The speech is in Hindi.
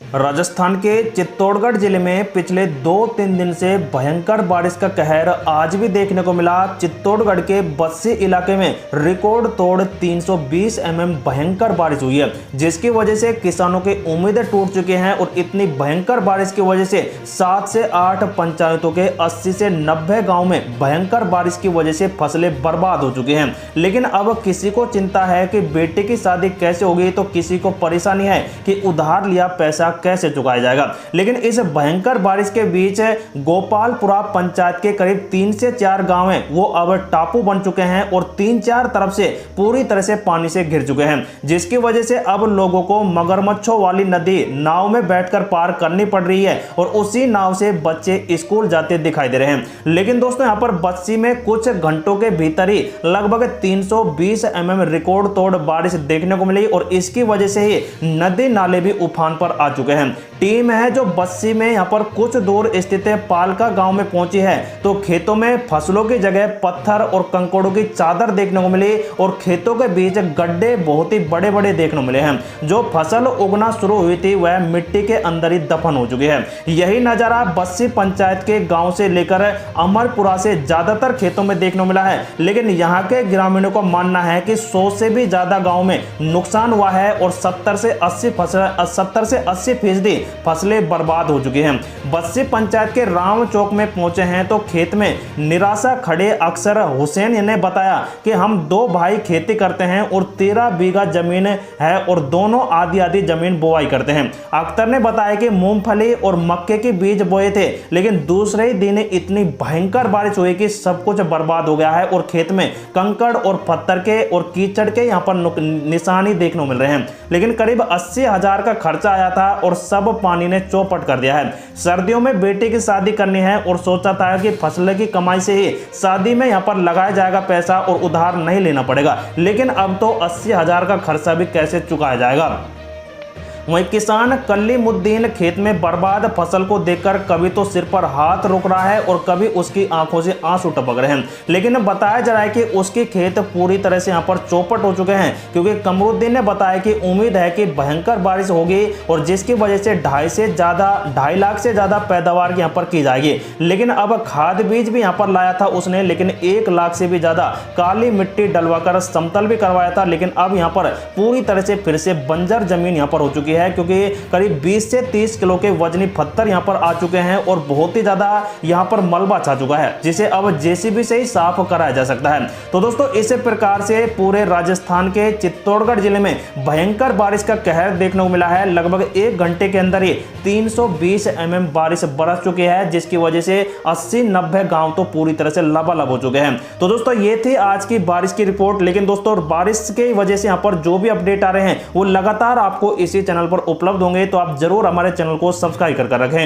राजस्थान के चित्तौड़गढ़ जिले में पिछले 2-3 दिन से भयंकर बारिश का कहर आज भी देखने को मिला। चित्तौड़गढ़ के बस्सी इलाके में रिकॉर्ड तोड़ 320 भयंकर बारिश हुई है, जिसकी वजह से किसानों की उम्मीदें टूट चुकी हैं और इतनी भयंकर बारिश की वजह से 7 से 8 पंचायतों के 80 से 90 गाँव में भयंकर बारिश की वजह से फसलें बर्बाद हो चुकी हैं। लेकिन अब किसी को चिंता है कि बेटे की शादी कैसे होगी, तो किसी को परेशानी है कि उधार लिया पैसा कैसे चुकाया जाएगा। लेकिन इस भयंकर बारिश के बीच गोपालपुरा पंचायत के करीब 3 से 4 गांव हैं, वो अब टापू बन चुके हैं और 3-4 तरफ से पूरी तरह से पानी से घिर चुके हैं, जिसकी वजह से अब लोगों को मगरमच्छों वाली नदी नाव में बैठकर पार करनी पड़ रही है और उसी नाव से बच्चे स्कूल जाते दिखाई दे रहे हैं। लेकिन दोस्तों, यहां पर बस्सी में कुछ घंटों के भीतर ही लगभग 320 रिकॉर्ड तोड़ बारिश देखने को मिली और इसकी वजह से ही नदी नाले भी उफान पर आ चुके हैं। टीम है जो बस्सी में यहां पर कुछ दूर स्थित पालका गांव में पहुंची है, तो खेतों में फसलों की जगह पत्थर और कंकड़ों की चादर देखने को मिली और खेतों के बीच गड्ढे बहुत ही बड़े बड़े देखने को मिले हैं। जो फसल उगना शुरू हुई थी वह मिट्टी के अंदर ही दफन हो चुकी है। यही नजारा बस्सी पंचायत के गांव से लेकर अमरपुरा से ज्यादातर खेतों में देखने को मिला है। लेकिन यहाँ के ग्रामीणों का मानना है कि 100 से भी ज्यादा गाँव में नुकसान हुआ है और 70 से 80 फीसदी फसलें बर्बाद हो चुकी हैं। बस्सी पंचायत के राम चौक में पहुंचे हैं तो खेत में निराशा खड़े अक्सर हुसैन ने बताया कि हम 2 भाई खेती करते हैं और 13 बीघा जमीन है और दोनों आधी आधी जमीन बुआई करते हैं। अख्तर ने बताया कि मूंगफली और मक्के के बीज बोए थे, लेकिन दूसरे ही दिन इतनी भयंकर बारिश हुई कि सब कुछ बर्बाद हो गया है और खेत में कंकड़ और पत्थर के और कीचड़ के यहाँ पर निशानी देखने को मिल रहे हैं। लेकिन करीब 80,000 का खर्चा आया था और सब पानी ने चौपट कर दिया है। सर्दियों में बेटे की शादी करनी है और सोचा था कि फसल की कमाई से ही शादी में यहाँ पर लगाया जाएगा पैसा और उधार नहीं लेना पड़ेगा। लेकिन अब तो 80,000 का खर्चा भी कैसे चुकाया जाएगा। वहीं किसान कलीमुद्दीन खेत में बर्बाद फसल को देखकर कभी तो सिर पर हाथ रख रहा है और कभी उसकी आंखों से आंसू टपक रहे हैं। लेकिन बताया जा रहा है कि उसके खेत पूरी तरह से यहां पर चौपट हो चुके हैं, क्योंकि कमरुद्दीन ने बताया कि उम्मीद है कि भयंकर बारिश होगी और जिसकी वजह से 2.5 लाख से ज्यादा पैदावार यहां पर की जाएगी। लेकिन अब खाद बीज भी यहां पर लाया था उसने, लेकिन 1 लाख से भी ज्यादा काली मिट्टी डलवाकर समतल भी करवाया था। लेकिन अब यहां पर पूरी तरह से फिर से बंजर जमीन यहां पर हो चुकी है, क्योंकि करीब 20 से 30 किलो के वजनी पत्थर यहां पर आ चुके हैं और बहुत ही ज्यादा यहां पर मलबा छा चुका है, जिसे अब जेसीबी से ही साफ कराया जा सकता है। तो दोस्तों, इस प्रकार से पूरे राजस्थान के चित्तौड़गढ़ जिले में भयंकर बारिश का कहर देखने को मिला है। लगभग 1 घंटे के अंदर ही 320 बारिश बरस चुकी है, जिसकी वजह से 80-90 गांव तो पूरी तरह से लबालब हो चुके हैं। तो दोस्तों, ये थी आज की बारिश की रिपोर्ट। लेकिन दोस्तों, बारिश की वजह से यहां पर जो भी अपडेट आ रहे हैं वो लगातार आपको इसी चैनल पर उपलब्ध होंगे, तो आप जरूर हमारे चैनल को सब्सक्राइब कर रखें।